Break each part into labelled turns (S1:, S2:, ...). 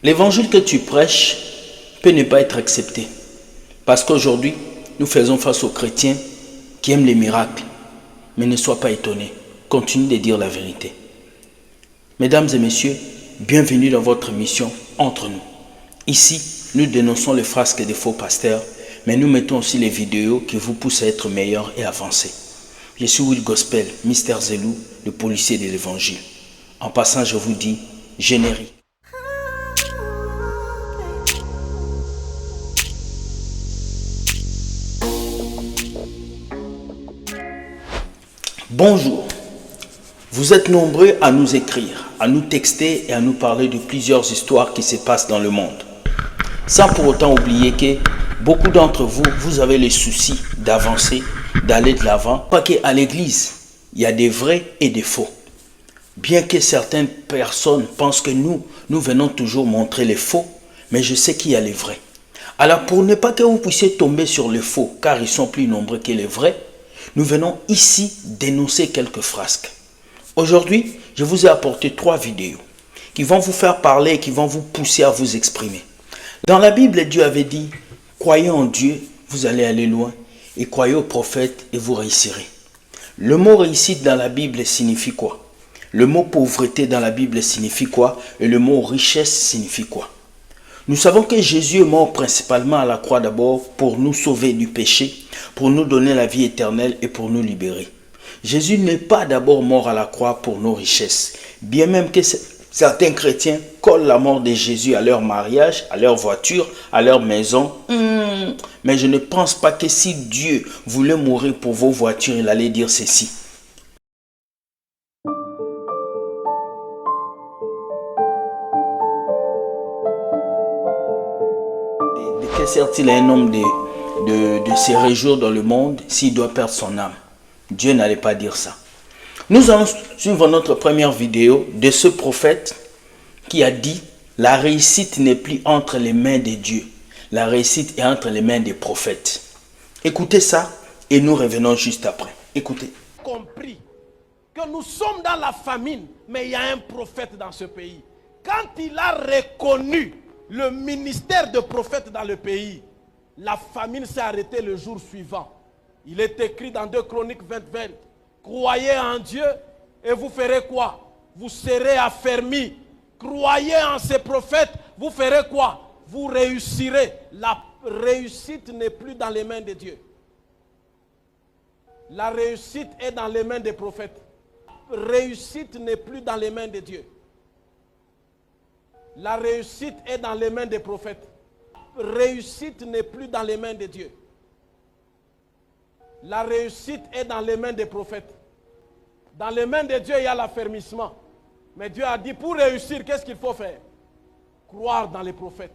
S1: L'évangile que tu prêches peut ne pas être accepté. Parce qu'aujourd'hui, nous faisons face aux chrétiens qui aiment les miracles. Mais ne sois pas étonné. Continue de dire la vérité. Mesdames et messieurs, bienvenue dans votre émission Entre nous. Ici, nous dénonçons les frasques des faux pasteurs, mais nous mettons aussi les vidéos qui vous poussent à être meilleurs et avancer. Je suis Will Gospel, Mister Zelou, le policier de l'évangile. En passant, je vous dis générique. Bonjour, vous êtes nombreux à nous écrire, à nous texter et à nous parler de plusieurs histoires qui se passent dans le monde. Sans pour autant oublier que beaucoup d'entre vous, vous avez les soucis d'avancer, d'aller de l'avant. Pas qu'à l'église, il y a des vrais et des faux. Bien que certaines personnes pensent que nous venons toujours montrer les faux, mais je sais qu'il y a les vrais. Alors pour ne pas que vous puissiez tomber sur les faux, car ils sont plus nombreux que les vrais, nous venons ici dénoncer quelques frasques. Aujourd'hui, je vous ai apporté 3 vidéos qui vont vous faire parler et qui vont vous pousser à vous exprimer. Dans la Bible, Dieu avait dit, croyez en Dieu, vous allez aller loin, et croyez au prophète et vous réussirez. Le mot réussite dans la Bible signifie quoi? Le mot pauvreté dans la Bible signifie quoi? Et le mot richesse signifie quoi? Nous savons que Jésus est mort principalement à la croix d'abord pour nous sauver du péché, pour nous donner la vie éternelle et pour nous libérer. Jésus n'est pas d'abord mort à la croix pour nos richesses, bien même que certains chrétiens collent la mort de Jésus à leur mariage, à leur voiture, à leur maison. Mais je ne pense pas que si Dieu voulait mourir pour vos voitures, il allait dire ceci. De quel sert-il à un homme de se réjouir dans le monde s'il doit perdre son âme? Dieu n'allait pas dire ça. Nous allons suivre notre première vidéo de ce prophète qui a dit « La réussite n'est plus entre les mains de Dieu. La réussite est entre les mains des prophètes. » Écoutez ça et nous revenons juste après. Écoutez.
S2: Compris que nous sommes dans la famine, mais il y a un prophète dans ce pays. Quand il a reconnu le ministère de prophète dans le pays, la famine s'est arrêtée le jour suivant. Il est écrit dans 2 Chroniques 20:20. Croyez en Dieu et vous ferez quoi? Vous serez affermis. Croyez en ces prophètes, vous ferez quoi? Vous réussirez. La réussite n'est plus dans les mains de Dieu. La réussite est dans les mains des prophètes. La réussite n'est plus dans les mains de Dieu. La réussite est dans les mains des prophètes. La réussite n'est plus dans les mains de Dieu. La réussite est dans les mains des prophètes. Dans les mains de Dieu, il y a l'affermissement. Mais Dieu a dit, pour réussir, qu'est-ce qu'il faut faire? Croire dans les prophètes.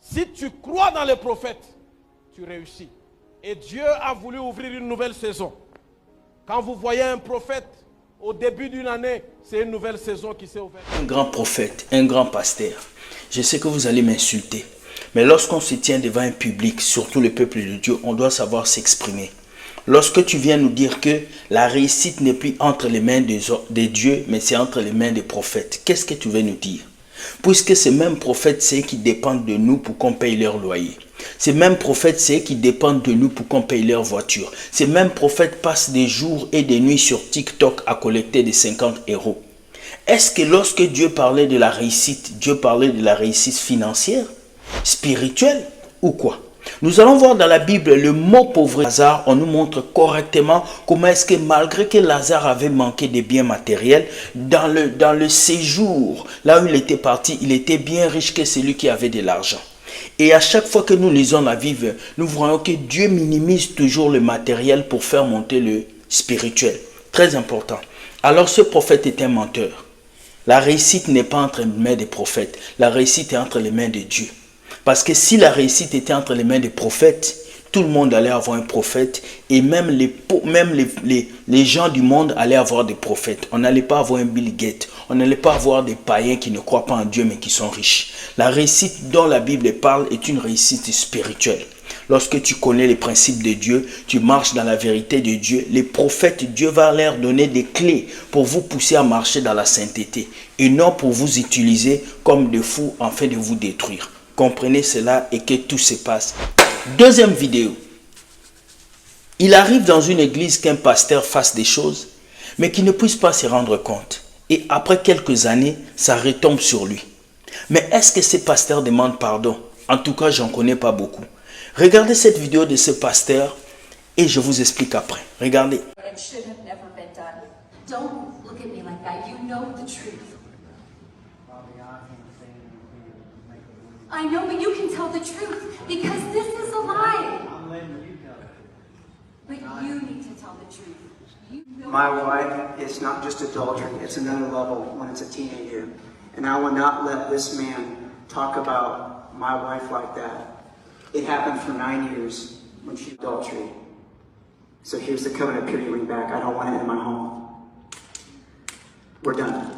S2: Si tu crois dans les prophètes, tu réussis. Et Dieu a voulu ouvrir une nouvelle saison. Quand vous voyez un prophète, au début d'une année, c'est une nouvelle saison qui s'est ouverte.
S1: Un grand prophète, un grand pasteur. Je sais que vous allez m'insulter. Mais lorsqu'on se tient devant un public, surtout le peuple de Dieu, on doit savoir s'exprimer. Lorsque tu viens nous dire que la réussite n'est plus entre les mains de Dieu, mais c'est entre les mains des prophètes, qu'est-ce que tu veux nous dire? Puisque ces mêmes prophètes, c'est eux qui dépendent de nous pour qu'on paye leur loyer. Ces mêmes prophètes, c'est eux qui dépendent de nous pour qu'on paye leur voiture. Ces mêmes prophètes passent des jours et des nuits sur TikTok à collecter des 50 €. Est-ce que lorsque Dieu parlait de la réussite, Dieu parlait de la réussite financière, spirituelle ou quoi? Nous allons voir dans la Bible le mot pauvreté. Lazare, on nous montre correctement comment est-ce que malgré que Lazare avait manqué de biens matériels, dans le séjour, là où il était parti, il était bien riche que celui qui avait de l'argent. Et à chaque fois que nous lisons la Bible, nous voyons que Dieu minimise toujours le matériel pour faire monter le spirituel. Très important. Alors ce prophète est un menteur. La réussite n'est pas entre les mains des prophètes. La réussite est entre les mains de Dieu. Parce que si la réussite était entre les mains des prophètes, tout le monde allait avoir un prophète et même les gens du monde allaient avoir des prophètes. On n'allait pas avoir un Bill Gates, on n'allait pas avoir des païens qui ne croient pas en Dieu mais qui sont riches. La réussite dont la Bible parle est une réussite spirituelle. Lorsque tu connais les principes de Dieu, tu marches dans la vérité de Dieu. Les prophètes, Dieu va leur donner des clés pour vous pousser à marcher dans la sainteté et non pour vous utiliser comme des fous afin de vous détruire. Comprenez cela et que tout se passe. Deuxième vidéo. Il arrive dans une église qu'un pasteur fasse des choses, mais qu'il ne puisse pas se rendre compte. Et après quelques années, ça retombe sur lui. Mais est-ce que ces pasteurs demandent pardon? En tout cas, j'en connais pas beaucoup. Regardez cette vidéo de ce pasteur et je vous explique après. Regardez.
S3: It should have never been done. Don't look at me like that. You know the truth. I know, but you can tell the truth because this is a lie. But you need to tell the truth. You know
S4: My wife is not just adultery, it's another level when it's a teenager. And I will not let this man talk about my wife like that. It happened for 9 years when she adultery. So here's the covenant period ring back. I don't want it in my home. We're done.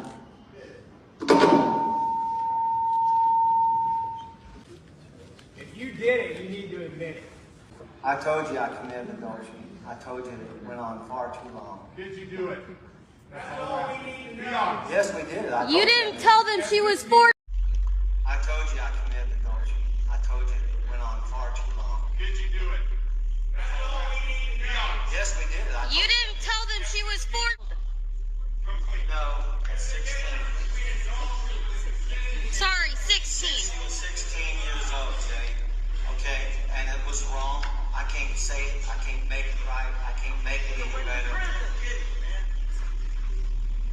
S5: If you did it, you need to admit it.
S4: I told you I committed adultery. I told you that it went on far too long.
S5: Did you do it? That's all we need to know.
S4: Yes, we did.
S6: You didn't tell them she was 4.
S4: I told you I committed adultery. I told you it went on far too long.
S5: Did you do it? That's all we need to know.
S4: Yes, we did.
S6: You didn't tell them she was 4.
S4: No, at 16.
S6: Sorry, 16.
S4: She was 16 years old, Jay. Okay, and it was wrong. I can't say it. I can't make it right. I can't make it any better.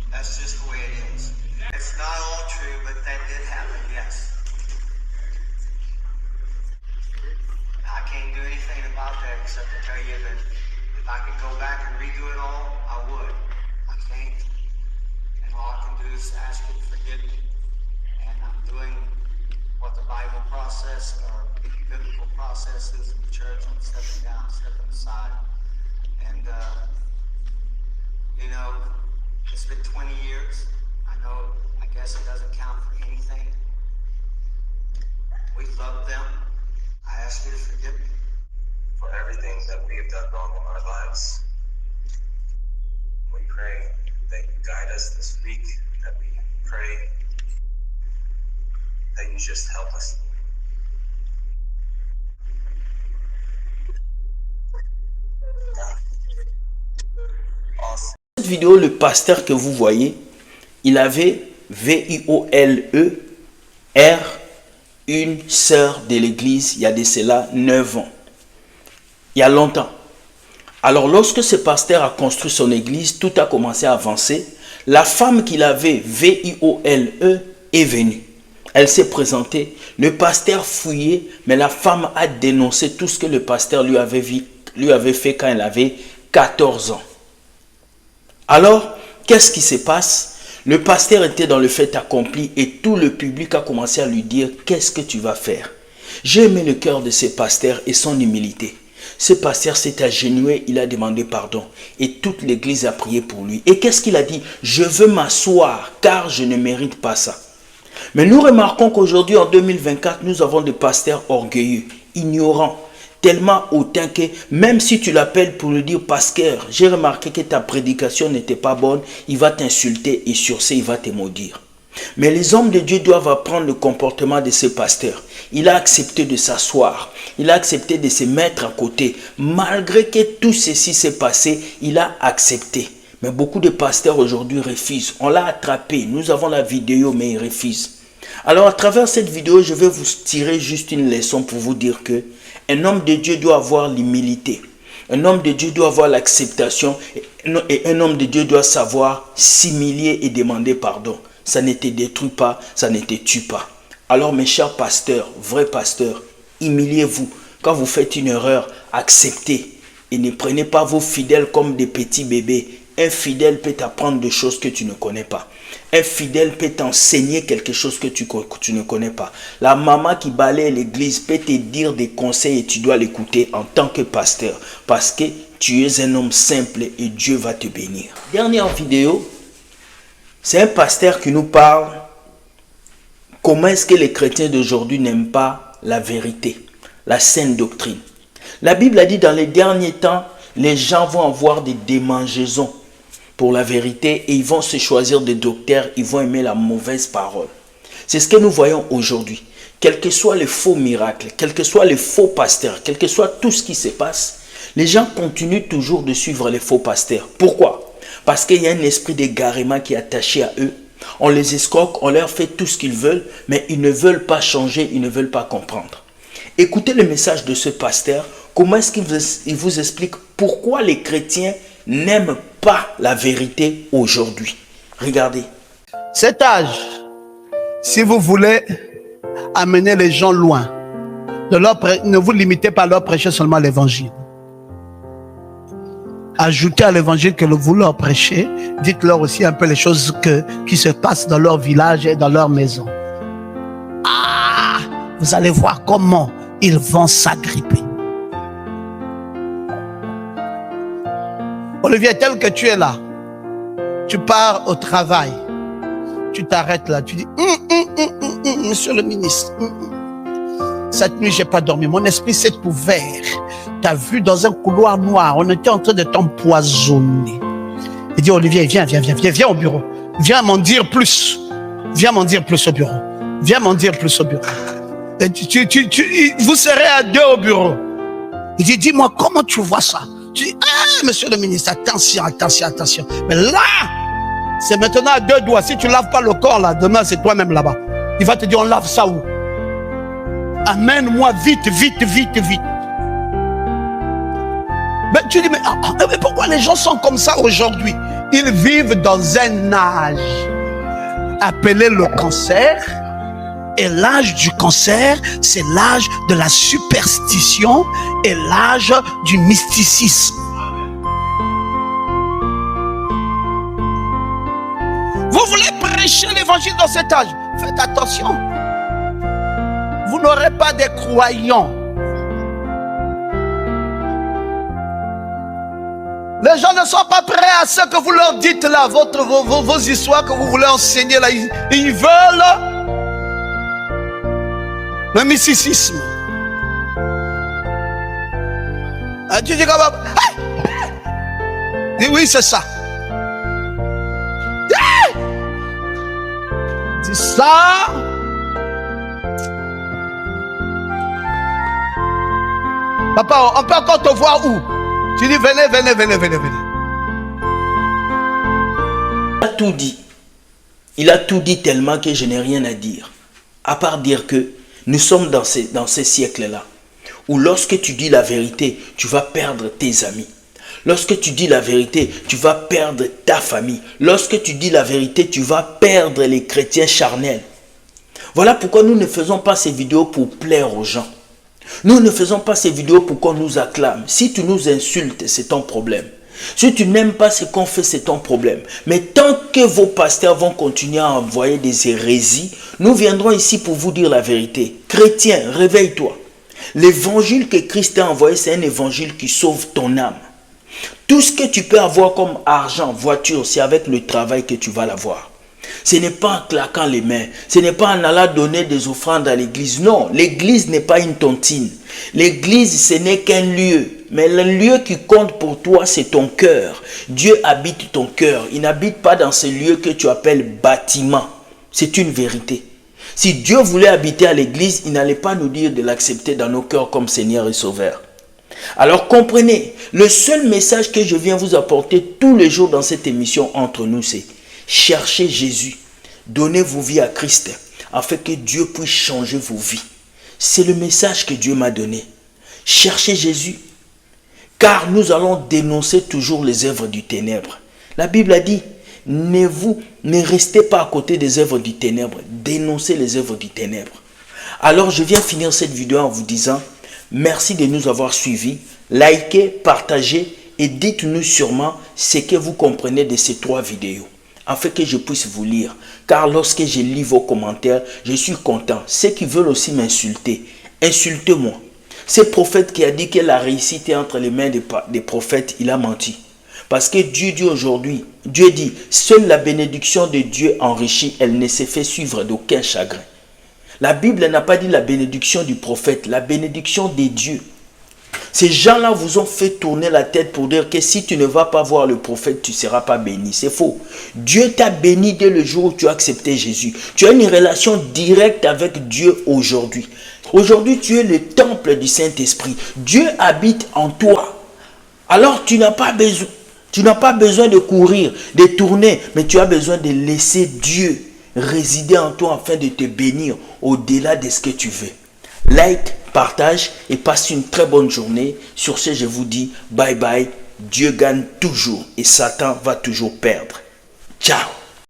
S4: That's just the way it is. It's not all true, but that did happen, yes. I can't do anything about that except to tell you that if I could go back and redo it all, I would. I can't. And all I can do is ask you to forgive me. And I'm doing what the Bible process or biblical process is in the church. I'm stepping down, stepping aside. And, you know, it's been 20 years. I know, I guess it doesn't count for anything. We love them. I ask you to forgive me
S7: for everything that we have done wrong in our lives. We pray that you guide us this week, that we pray that you just help us. Awesome.
S1: Cette vidéo, le pasteur que vous voyez, il avait VIOLE R, une sœur de l'église, il y a de cela 9 ans. Il y a longtemps. Alors lorsque ce pasteur a construit son église, tout a commencé à avancer. La femme qu'il avait, VIOLE, est venue. Elle s'est présentée. Le pasteur fouillait, mais la femme a dénoncé tout ce que le pasteur lui avait fait quand elle avait 14 ans. Alors, qu'est-ce qui se passe? Le pasteur était dans le fait accompli et tout le public a commencé à lui dire « Qu'est-ce que tu vas faire ?» J'ai aimé le cœur de ce pasteur et son humilité. Ce pasteur s'est agenouillé, il a demandé pardon et toute l'église a prié pour lui. Et qu'est-ce qu'il a dit? « Je veux m'asseoir car je ne mérite pas ça. » Mais nous remarquons qu'aujourd'hui, en 2024, nous avons des pasteurs orgueilleux, ignorants, tellement hautains que même si tu l'appelles pour lui dire « Pasteur, j'ai remarqué que ta prédication n'était pas bonne », il va t'insulter et sur ce, il va te maudire. Mais les hommes de Dieu doivent apprendre le comportement de ce pasteur. Il a accepté de s'asseoir, il a accepté de se mettre à côté. Malgré que tout ceci s'est passé, il a accepté. Mais beaucoup de pasteurs aujourd'hui refusent. On l'a attrapé, nous avons la vidéo, mais ils refusent. Alors à travers cette vidéo, je vais vous tirer juste une leçon pour vous dire que un homme de Dieu doit avoir l'humilité. Un homme de Dieu doit avoir l'acceptation. Et un homme de Dieu doit savoir s'humilier et demander pardon. Ça ne te détruit pas, ça ne te tue pas. Alors mes chers pasteurs, vrais pasteurs, humiliez-vous. Quand vous faites une erreur, acceptez. Et ne prenez pas vos fidèles comme des petits bébés. Un fidèle peut t'apprendre des choses que tu ne connais pas. Un fidèle peut t'enseigner quelque chose que tu ne connais pas. La maman qui balaye l'église peut te dire des conseils et tu dois l'écouter en tant que pasteur. Parce que tu es un homme simple et Dieu va te bénir. Dernière vidéo, c'est un pasteur qui nous parle comment est-ce que les chrétiens d'aujourd'hui n'aiment pas la vérité, la saine doctrine. La Bible a dit dans les derniers temps, les gens vont avoir des démangeaisons pour la vérité et ils vont se choisir des docteurs, ils vont aimer la mauvaise parole. C'est ce que nous voyons aujourd'hui. Quels que soient les faux miracles, quels que soient les faux pasteurs, quel que soit tout ce qui se passe, les gens continuent toujours de suivre les faux pasteurs. Pourquoi? Parce qu'il y a un esprit d'égarement qui est attaché à eux. On les escroque, on leur fait tout ce qu'ils veulent, mais ils ne veulent pas changer, ils ne veulent pas comprendre. Écoutez le message de ce pasteur. Comment est-ce qu'il vous explique pourquoi les chrétiens n'aiment pas la vérité aujourd'hui? Regardez.
S8: Cet âge, si vous voulez amener les gens loin, ne vous limitez pas à leur prêcher seulement l'évangile. Ajoutez à l'évangile que vous leur prêchez, dites-leur aussi un peu les choses qui se passent dans leur village et dans leur maison. Ah, vous allez voir comment ils vont s'agripper. Olivier, tel que tu es là, tu pars au travail, tu t'arrêtes là, tu dis, monsieur le ministre, cette nuit, j'ai pas dormi, mon esprit s'est ouvert. Tu as vu dans un couloir noir, on était en train de t'empoisonner. Il dit, Olivier, viens au bureau. Viens m'en dire plus. Viens m'en dire plus au bureau. Viens m'en dire plus au bureau. Et vous serez à deux au bureau. Il dit, dis-moi, comment tu vois ça? Tu dis, ah, monsieur le ministre, attention. Mais là, c'est maintenant à deux doigts. Si tu ne laves pas le corps, là, demain, c'est toi-même là-bas. Il va te dire, on lave ça où? Amène-moi vite. Mais tu dis, mais pourquoi les gens sont comme ça aujourd'hui? Ils vivent dans un âge appelé le cancer. Et l'âge du cancer, c'est l'âge de la superstition et l'âge du mysticisme. Vous voulez prêcher l'évangile dans cet âge? Faites attention. Vous n'aurez pas des croyants. Les gens ne sont pas prêts à ce que vous leur dites là, vos histoires que vous voulez enseigner là. Ils veulent le mysticisme. Ah, tu dis comme ça. Dis oui, c'est ça. Dis ça. Papa, on peut encore te voir où? Tu dis venez.
S1: Il a tout dit. Il a tout dit tellement que je n'ai rien à dire. À part dire que nous sommes dans ces siècles-là, où lorsque tu dis la vérité, tu vas perdre tes amis. Lorsque tu dis la vérité, tu vas perdre ta famille. Lorsque tu dis la vérité, tu vas perdre les chrétiens charnels. Voilà pourquoi nous ne faisons pas ces vidéos pour plaire aux gens. Nous ne faisons pas ces vidéos pour qu'on nous acclame. Si tu nous insultes, c'est ton problème. Si tu n'aimes pas ce qu'on fait, c'est ton problème. Mais tant que vos pasteurs vont continuer à envoyer des hérésies, nous viendrons ici pour vous dire la vérité. Chrétien, réveille-toi. L'évangile que Christ a envoyé, c'est un évangile qui sauve ton âme. Tout ce que tu peux avoir comme argent, voiture, c'est avec le travail que tu vas l'avoir. Ce n'est pas en claquant les mains. Ce n'est pas en allant donner des offrandes à l'église. Non, l'église n'est pas une tontine. L'église, ce n'est qu'un lieu. Mais le lieu qui compte pour toi, c'est ton cœur. Dieu habite ton cœur. Il n'habite pas dans ce lieu que tu appelles bâtiment. C'est une vérité. Si Dieu voulait habiter à l'église, il n'allait pas nous dire de l'accepter dans nos cœurs comme Seigneur et Sauveur. Alors comprenez, le seul message que je viens vous apporter tous les jours dans cette émission entre nous, c'est cherchez Jésus, donnez vos vies à Christ, afin que Dieu puisse changer vos vies. C'est le message que Dieu m'a donné. Cherchez Jésus, car nous allons dénoncer toujours les œuvres du ténèbre. La Bible a dit, ne restez pas à côté des œuvres du ténèbre, dénoncez les œuvres du ténèbre. Alors je viens finir cette vidéo en vous disant, merci de nous avoir suivis, likez, partagez et dites-nous sûrement ce que vous comprenez de ces 3 vidéos. Afin que je puisse vous lire. Car lorsque je lis vos commentaires, je suis content. Ceux qui veulent aussi m'insulter, insultez-moi. Ce prophète qui a dit que la réussite est entre les mains des prophètes, il a menti. Parce que Dieu dit aujourd'hui, Dieu dit, seule la bénédiction de Dieu enrichit, elle ne se fait suivre d'aucun chagrin. La Bible n'a pas dit la bénédiction du prophète, la bénédiction des dieux. Ces gens-là vous ont fait tourner la tête pour dire que si tu ne vas pas voir le prophète, tu ne seras pas béni. C'est faux. Dieu t'a béni dès le jour où tu as accepté Jésus. Tu as une relation directe avec Dieu aujourd'hui. Aujourd'hui, tu es le temple du Saint-Esprit. Dieu habite en toi. Alors, tu n'as pas besoin de courir, de tourner, mais tu as besoin de laisser Dieu résider en toi afin de te bénir au-delà de ce que tu veux. Like, partage et passe une très bonne journée. Sur ce, je vous dis bye bye. Dieu gagne toujours et Satan va toujours perdre. Ciao.